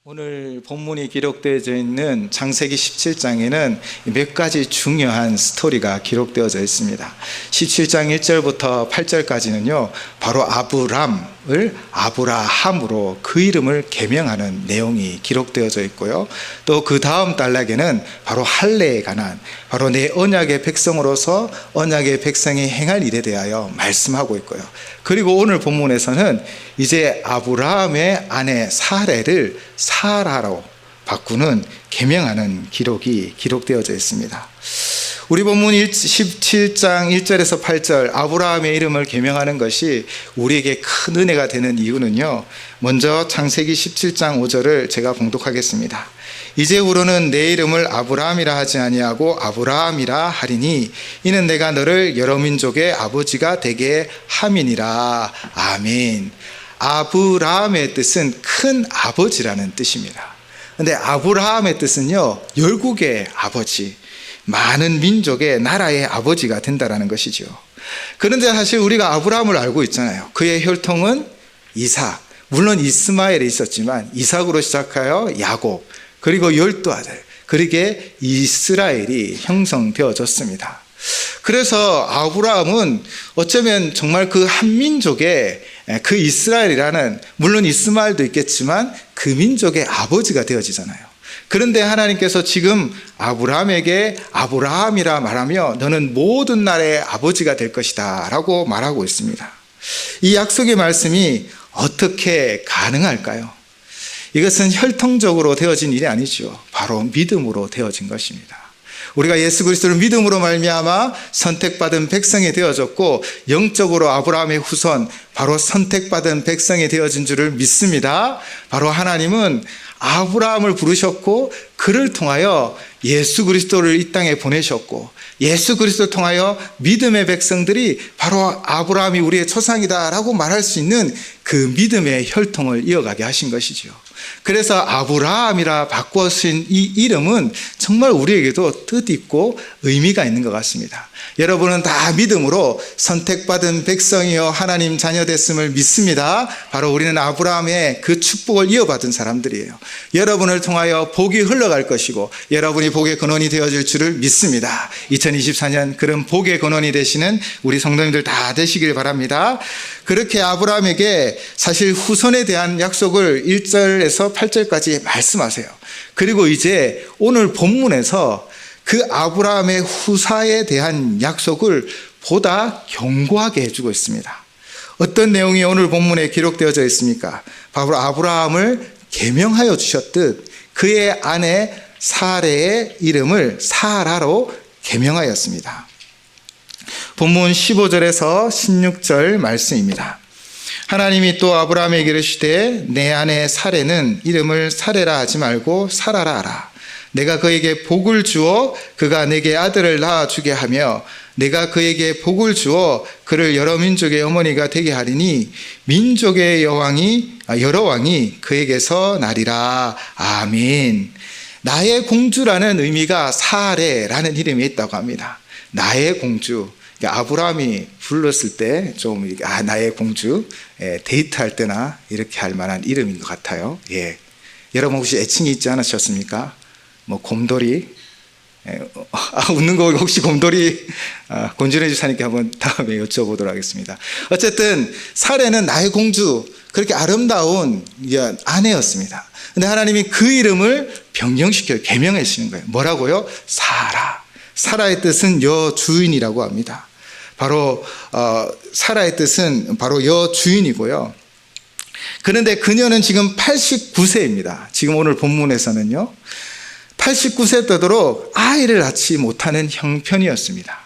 오늘 본문이 기록되어져 있는 창세기 17장에는 몇 가지 중요한 스토리가 기록되어져 있습니다. 17장 1절부터 8절까지는요, 바로 아브람을 아브라함으로 그 이름을 계명하는 내용이 기록되어져 있고요. 또 그 다음 단락에는 바로 할례에 관한, 바로 내 언약의 백성으로서 언약의 백성이 행할 일에 대하여 말씀하고 있고요. 그리고 오늘 본문에서는 이제 아브라함의 아내 사레를 사라로 바꾸는 계명하는 기록이 기록되어져 있습니다. 우리 본문 17장 1절에서 8절 아브라함의 이름을 계명하는 것이 우리에게 큰 은혜가 되는 이유는요, 먼저 창세기 17장 5절을 제가 봉독하겠습니다. 이제후로는 내 이름을 아브라함이라 하지 아니하고 아브라함이라 하리니 이는 내가 너를 여러 민족의 아버지가 되게 함이니라. 아멘. 아브라함의 뜻은 큰 아버지라는 뜻입니다. 근데 아브라함의 뜻은요, 열국의 아버지, 많은 민족의 나라의 아버지가 된다라는 것이죠. 그런데 사실 우리가 아브라함을 알고 있잖아요. 그의 혈통은 이삭, 물론 이스마엘이 있었지만 이삭으로 시작하여 야곱, 그리고 12아들, 그렇게 이스라엘이 형성되어졌습니다. 그래서 아브라함은 어쩌면 정말 그 한민족의 그 이스라엘이라는, 물론 이스마엘도 있겠지만 그 민족의 아버지가 되어지잖아요. 그런데 하나님께서 지금 아브라함에게 아브라함이라 말하며 너는 모든 나라의 아버지가 될 것이다 라고 말하고 있습니다. 이 약속의 말씀이 어떻게 가능할까요? 이것은 혈통적으로 되어진 일이 아니죠. 바로 믿음으로 되어진 것입니다. 우리가 예수 그리스도를 믿음으로 말미암아 선택받은 백성이 되어졌고, 영적으로 아브라함의 후손, 바로 선택받은 백성이 되어진 줄을 믿습니다. 바로 하나님은 아브라함을 부르셨고 그를 통하여 예수 그리스도를 이 땅에 보내셨고, 예수 그리스도를 통하여 믿음의 백성들이 바로 아브라함이 우리의 조상이다라고 말할 수 있는 그 믿음의 혈통을 이어가게 하신 것이죠. 그래서 아브라함이라 바꾸신 이 이름은 정말 우리에게도 뜻있고 의미가 있는 것 같습니다. 여러분은 다 믿음으로 선택받은 백성이요 하나님 자녀 됐음을 믿습니다. 바로 우리는 아브라함의 그 축복을 이어받은 사람들이에요. 여러분을 통하여 복이 흘러갈 것이고 여러분이 복의 근원이 되어질 줄을 믿습니다. 2024년 그런 복의 근원이 되시는 우리 성도님들 다 되시길 바랍니다. 그렇게 아브라함에게 사실 후손에 대한 약속을 1절에서 8절까지 말씀하세요. 그리고 이제 오늘 본문에서 그 아브라함의 후사에 대한 약속을 보다 견고하게 해주고 있습니다. 어떤 내용이 오늘 본문에 기록되어져 있습니까? 바로 아브라함을 계명하여 주셨듯 그의 아내 사레의 이름을 사라로 계명하였습니다. 본문 15절에서 16절 말씀입니다. 하나님이 또 아브라함에게 이르시되 내 아내 사레는 이름을 사레라 하지 말고 사라라 하라. 내가 그에게 복을 주어 그가 내게 아들을 낳아주게 하며 내가 그에게 복을 주어 그를 여러 민족의 어머니가 되게 하리니 민족의 여러 왕이 그에게서 나리라. 아멘. 나의 공주라는 의미가 사레라는 이름이 있다고 합니다. 나의 공주. 아브라함이 불렀을 때 좀 나의 공주, 데이트할 때나 이렇게 할 만한 이름인 것 같아요. 예. 여러분 혹시 애칭이 있지 않으셨습니까? 뭐 곰돌이, 웃는 거 혹시 곰돌이, 권준혜 주사님께 한번 다음에 여쭤보도록 하겠습니다. 어쨌든 사레는 나의 공주, 그렇게 아름다운 아내였습니다. 근데 하나님이 그 이름을 변경시켜요. 계명해 주시는 거예요. 뭐라고요? 사라. 사라의 뜻은 여주인이라고 합니다. 바로 사라의 뜻은 바로 여주인이고요. 그런데 그녀는 지금 89세입니다. 지금 오늘 본문에서는요, 89세 되도록 아이를 낳지 못하는 형편이었습니다.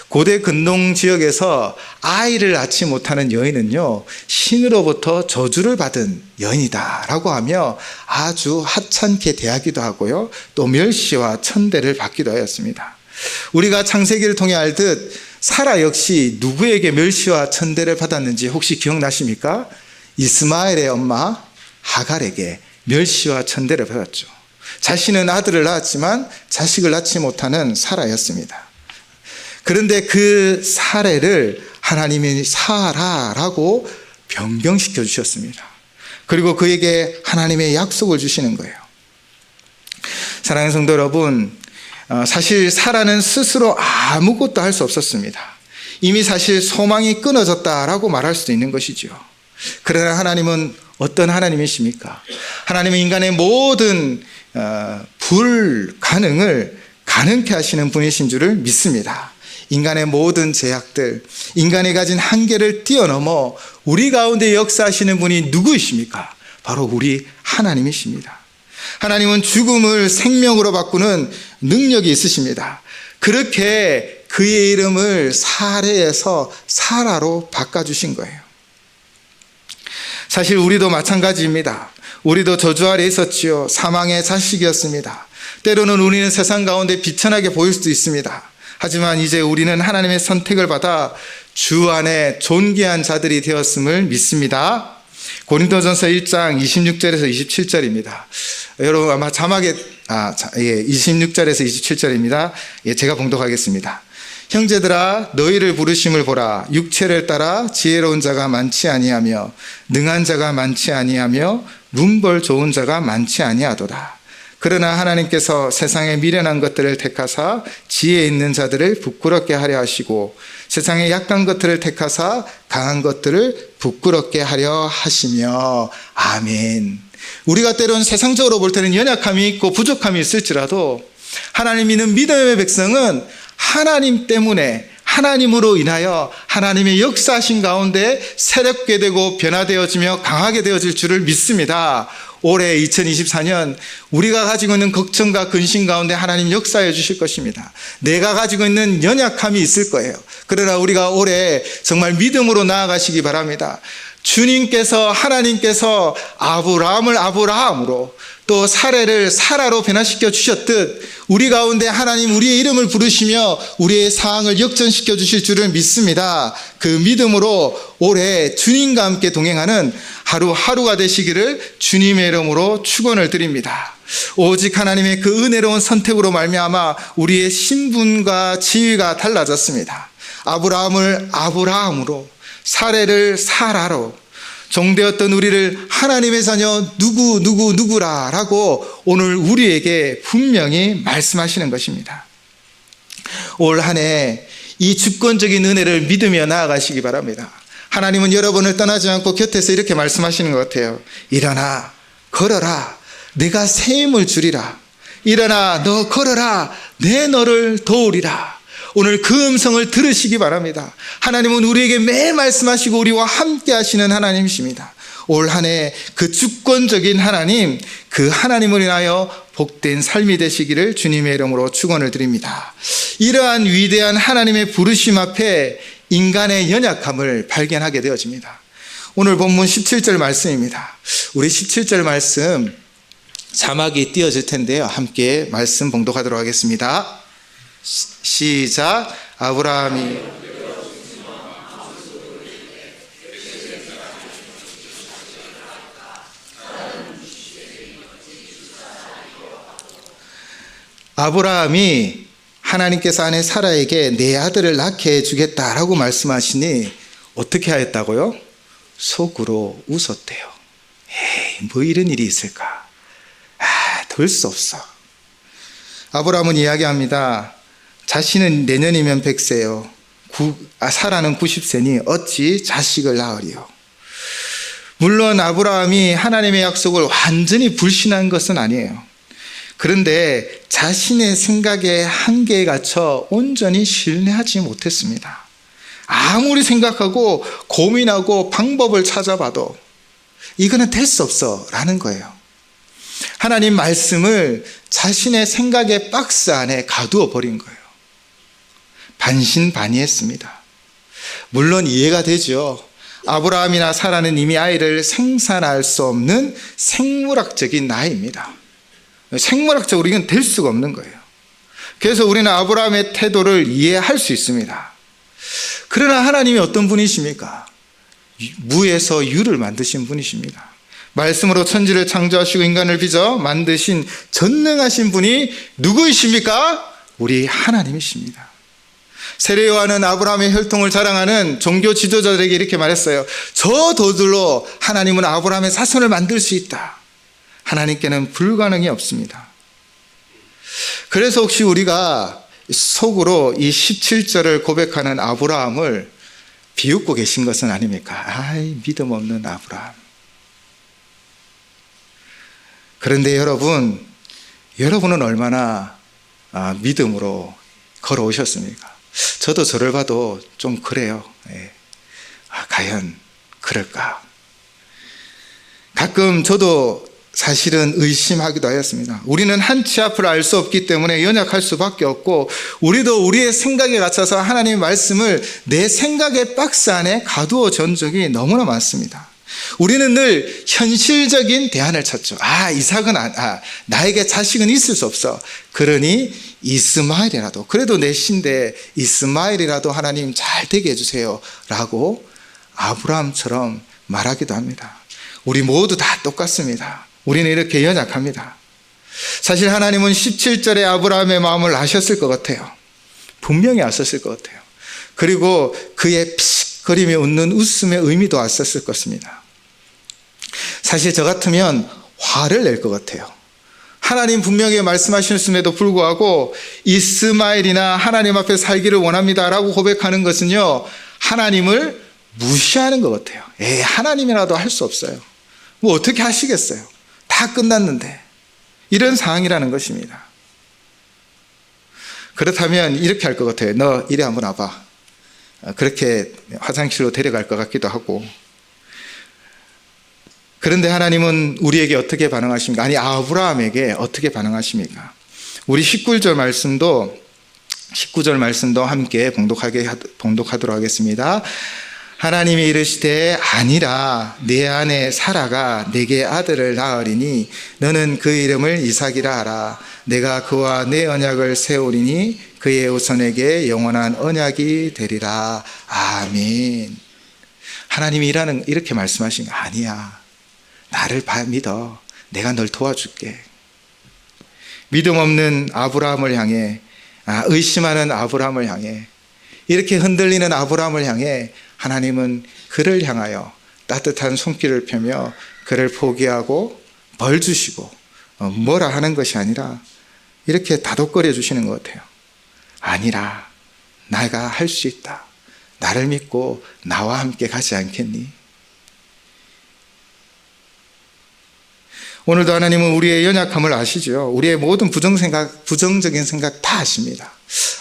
고대 근동 지역에서 아이를 낳지 못하는 여인은요, 신으로부터 저주를 받은 여인이다라고 하며 아주 하찮게 대하기도 하고요, 또 멸시와 천대를 받기도 하였습니다. 우리가 창세기를 통해 알듯 사라 역시 누구에게 멸시와 천대를 받았는지 혹시 기억나십니까? 이스마엘의 엄마 하갈에게 멸시와 천대를 받았죠. 자신은 아들을 낳았지만 자식을 낳지 못하는 사라였습니다. 그런데 그 사례를 하나님이 사라라고 변경시켜 주셨습니다. 그리고 그에게 하나님의 약속을 주시는 거예요. 사랑하는 성도 여러분, 사실 사라는 스스로 아무것도 할 수 없었습니다. 이미 사실 소망이 끊어졌다라고 말할 수도 있는 것이죠. 그러나 하나님은 어떤 하나님이십니까? 하나님은 인간의 모든 불가능을 가능케 하시는 분이신 줄을 믿습니다. 인간의 모든 제약들, 인간이 가진 한계를 뛰어넘어 우리 가운데 역사하시는 분이 누구이십니까? 바로 우리 하나님이십니다. 하나님은 죽음을 생명으로 바꾸는 능력이 있으십니다. 그렇게 그의 이름을 사레에서 사라로 바꿔주신 거예요. 사실 우리도 마찬가지입니다. 우리도 저주 아래 있었지요. 사망의 자식이었습니다. 때로는 우리는 세상 가운데 비천하게 보일 수도 있습니다. 하지만 이제 우리는 하나님의 선택을 받아 주 안에 존귀한 자들이 되었음을 믿습니다. 고린도전서 1장 26절에서 27절입니다. 여러분 아마 자막에 26절에서 27절입니다. 제가 봉독하겠습니다. 형제들아 너희를 부르심을 보라. 육체를 따라 지혜로운 자가 많지 아니하며 능한 자가 많지 아니하며 눈벌 좋은 자가 많지 아니하도다. 그러나 하나님께서 세상에 미련한 것들을 택하사 지혜 있는 자들을 부끄럽게 하려 하시고 세상에 약한 것들을 택하사 강한 것들을 부끄럽게 하려 하시며. 아멘. 우리가 때로는 세상적으로 볼 때는 연약함이 있고 부족함이 있을지라도 하나님 믿는 믿음의 백성은 하나님 때문에, 하나님으로 인하여 하나님의 역사하신 가운데 새롭게 되고 변화되어지며 강하게 되어질 줄을 믿습니다. 올해 2024년 우리가 가지고 있는 걱정과 근심 가운데 하나님 역사해 주실 것입니다. 내가 가지고 있는 연약함이 있을 거예요. 그러나 우리가 올해 정말 믿음으로 나아가시기 바랍니다. 주님께서, 하나님께서 아브라함을 아브라함으로 또 사레를 사라로 변화시켜 주셨듯 우리 가운데 하나님 우리의 이름을 부르시며 우리의 상황을 역전시켜 주실 줄을 믿습니다. 그 믿음으로 올해 주님과 함께 동행하는 하루하루가 되시기를 주님의 이름으로 축원을 드립니다. 오직 하나님의 그 은혜로운 선택으로 말미암아 우리의 신분과 지위가 달라졌습니다. 아브라함을 아브라함으로, 사레를 사라로, 종되었던 우리를 하나님의 자녀 누구라고 오늘 우리에게 분명히 말씀하시는 것입니다. 올 한 해 이 주권적인 은혜를 믿으며 나아가시기 바랍니다. 하나님은 여러분을 떠나지 않고 곁에서 이렇게 말씀하시는 것 같아요. 일어나 걸어라 내가 새 힘을 주리라. 일어나 너 걸어라 내 너를 도우리라. 오늘 그 음성을 들으시기 바랍니다. 하나님은 우리에게 매일 말씀하시고 우리와 함께 하시는 하나님이십니다. 올 한 해 그 주권적인 하나님, 그 하나님을 인하여 복된 삶이 되시기를 주님의 이름으로 축원을 드립니다. 이러한 위대한 하나님의 부르심 앞에 인간의 연약함을 발견하게 되어집니다. 오늘 본문 17절 말씀입니다. 우리 17절 말씀 자막이 띄어질 텐데요. 함께 말씀 봉독하도록 하겠습니다. 시작. 아브라함이 하나님께서 아내 사라에게 내 아들을 낳게 해주겠다라고 말씀하시니 어떻게 하였다고요? 속으로 웃었대요. 에이, 뭐 이런 일이 있을까? 될 수 없어. 아브라함은 이야기합니다. 자신은 내년이면 100세요. 사라는 90세니 어찌 자식을 낳으리요. 물론 아브라함이 하나님의 약속을 완전히 불신한 것은 아니에요. 그런데 자신의 생각에 한계에 갇혀 온전히 신뢰하지 못했습니다. 아무리 생각하고 고민하고 방법을 찾아봐도 이거는 될 수 없어 라는 거예요. 하나님 말씀을 자신의 생각의 박스 안에 가두어 버린 거예요. 반신반의했습니다. 물론 이해가 되죠. 아브라함이나 사라는 이미 아이를 생산할 수 없는 생물학적인 나이입니다. 생물학적으로 이건 될 수가 없는 거예요. 그래서 우리는 아브라함의 태도를 이해할 수 있습니다. 그러나 하나님이 어떤 분이십니까? 무에서 유를 만드신 분이십니다. 말씀으로 천지를 창조하시고 인간을 빚어 만드신 전능하신 분이 누구이십니까? 우리 하나님이십니다. 세례 요한은 아브라함의 혈통을 자랑하는 종교 지도자들에게 이렇게 말했어요. 저 돌들로 하나님은 아브라함의 자손을 만들 수 있다. 하나님께는 불가능이 없습니다. 그래서 혹시 우리가 속으로 이 17절을 고백하는 아브라함을 비웃고 계신 것은 아닙니까? 아이, 믿음 없는 아브라함. 그런데 여러분은 얼마나 믿음으로 걸어오셨습니까? 저도 저를 봐도 좀 그래요. 예. 과연 그럴까? 가끔 저도 사실은 의심하기도 하였습니다. 우리는 한치 앞을 알 수 없기 때문에 연약할 수밖에 없고, 우리도 우리의 생각에 갇혀서 하나님의 말씀을 내 생각의 박스 안에 가두어 전 적이 너무나 많습니다. 우리는 늘 현실적인 대안을 찾죠. 이삭은 나에게 자식은 있을 수 없어. 그러니 이스마엘이라도, 그래도 내 신데 이스마엘이라도 하나님 잘 되게 해주세요 라고 아브라함처럼 말하기도 합니다. 우리 모두 다 똑같습니다. 우리는 이렇게 연약합니다. 사실 하나님은 17절에 아브라함의 마음을 아셨을 것 같아요. 분명히 아셨을 것 같아요. 그리고 그의 피식거리며 웃는 웃음의 의미도 아셨을 것입니다. 사실 저 같으면 화를 낼 것 같아요. 하나님 분명히 말씀하셨음에도 불구하고 이스마엘이나 하나님 앞에 살기를 원합니다 라고 고백하는 것은요, 하나님을 무시하는 것 같아요. 하나님이라도 할 수 없어요. 뭐 어떻게 하시겠어요? 다 끝났는데. 이런 상황이라는 것입니다. 그렇다면 이렇게 할 것 같아요. 너 이리 한번 와봐. 그렇게 화장실로 데려갈 것 같기도 하고. 그런데 하나님은 우리에게 어떻게 반응하십니까? 아니, 아브라함에게 어떻게 반응하십니까? 우리 19절 말씀도 함께 봉독하도록 하겠습니다. 하나님이 이르시되 아니라 내 아내 사라가 내게 아들을 낳으리니 너는 그 이름을 이삭이라 하라. 내가 그와 내 언약을 세우리니 그의 후손에게 영원한 언약이 되리라. 아멘. 하나님이 이렇게 말씀하신 거 아니야. 나를 믿어. 내가 널 도와줄게. 믿음 없는 아브라함을 향해, 의심하는 아브라함을 향해, 이렇게 흔들리는 아브라함을 향해 하나님은 그를 향하여 따뜻한 손길을 펴며 그를 포기하고 벌 주시고 뭐라 하는 것이 아니라 이렇게 다독거려 주시는 것 같아요. 아니라 내가 할 수 있다. 나를 믿고 나와 함께 가지 않겠니? 오늘도 하나님은 우리의 연약함을 아시죠. 우리의 모든 부정적인 생각 다 아십니다.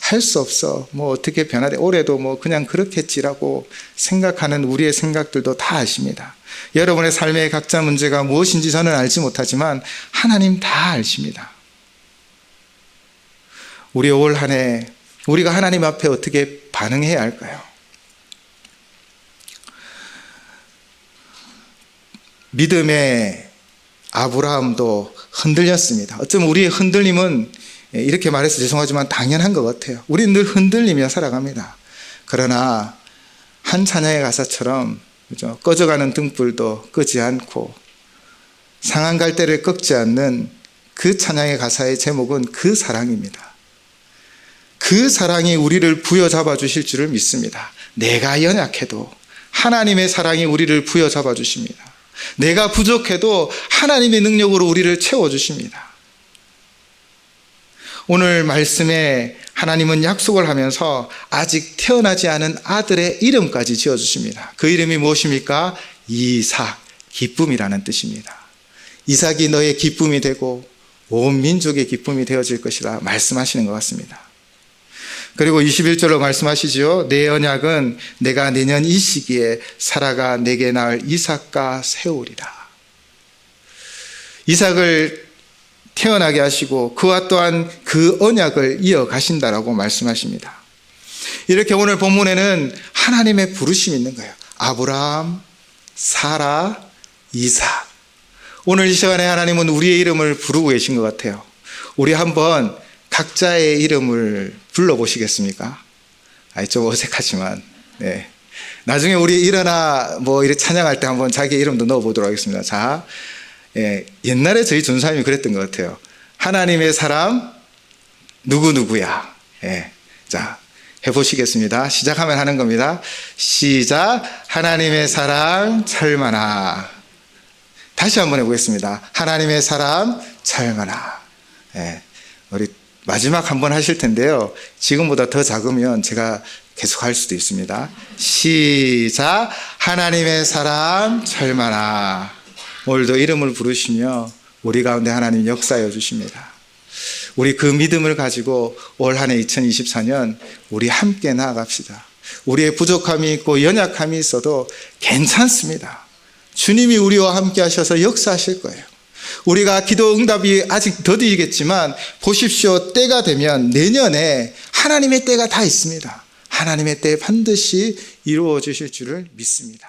할 수 없어. 뭐 어떻게 변화돼. 올해도 뭐 그냥 그렇겠지라고 생각하는 우리의 생각들도 다 아십니다. 여러분의 삶의 각자 문제가 무엇인지 저는 알지 못하지만 하나님 다 아십니다. 우리 올 한 해 우리가 하나님 앞에 어떻게 반응해야 할까요? 믿음의 아브라함도 흔들렸습니다. 어쩌면 우리의 흔들림은 이렇게 말해서 죄송하지만 당연한 것 같아요. 우리는 늘 흔들리며 살아갑니다. 그러나 한 찬양의 가사처럼, 그죠? 꺼져가는 등불도 끄지 않고 상한 갈대를 꺾지 않는 그 찬양의 가사의 제목은 그 사랑입니다. 그 사랑이 우리를 부여잡아 주실 줄을 믿습니다. 내가 연약해도 하나님의 사랑이 우리를 부여잡아 주십니다. 내가 부족해도 하나님의 능력으로 우리를 채워주십니다. 오늘 말씀에 하나님은 약속을 하면서 아직 태어나지 않은 아들의 이름까지 지어주십니다. 그 이름이 무엇입니까? 이삭, 기쁨이라는 뜻입니다. 이삭이 너의 기쁨이 되고 온 민족의 기쁨이 되어질 것이라 말씀하시는 것 같습니다. 그리고 21절로 말씀하시죠. 내 언약은 내가 내년 이 시기에 사라가 내게 낳을 이삭과 세우리라. 이삭을 태어나게 하시고 그와 또한 그 언약을 이어가신다라고 말씀하십니다. 이렇게 오늘 본문에는 하나님의 부르심이 있는 거예요. 아브라함, 사라, 이삭. 오늘 이 시간에 하나님은 우리의 이름을 부르고 계신 것 같아요. 우리 한번 각자의 이름을 불러보시겠습니까? 좀 어색하지만, 네. 나중에 우리 일어나 이렇게 찬양할 때 한번 자기 이름도 넣어보도록 하겠습니다. 자, 옛날에 저희 전사님이 그랬던 것 같아요. 하나님의 사람 누구누구야. 자, 해보시겠습니다. 시작하면 하는 겁니다. 시작. 하나님의 사랑 철만아. 다시 한번 해보겠습니다. 하나님의 사랑 철만아. 예, 우리 마지막 한번 하실 텐데요. 지금보다 더 작으면 제가 계속 할 수도 있습니다. 시작. 하나님의 사랑 철만아. 오늘도 이름을 부르시며 우리 가운데 하나님 역사여 주십니다. 우리 그 믿음을 가지고 올 한 해 2024년 우리 함께 나아갑시다. 우리의 부족함이 있고 연약함이 있어도 괜찮습니다. 주님이 우리와 함께 하셔서 역사하실 거예요. 우리가 기도 응답이 아직 더디겠지만 보십시오. 때가 되면 내년에 하나님의 때가 다 있습니다. 하나님의 때에 반드시 이루어 주실 줄을 믿습니다.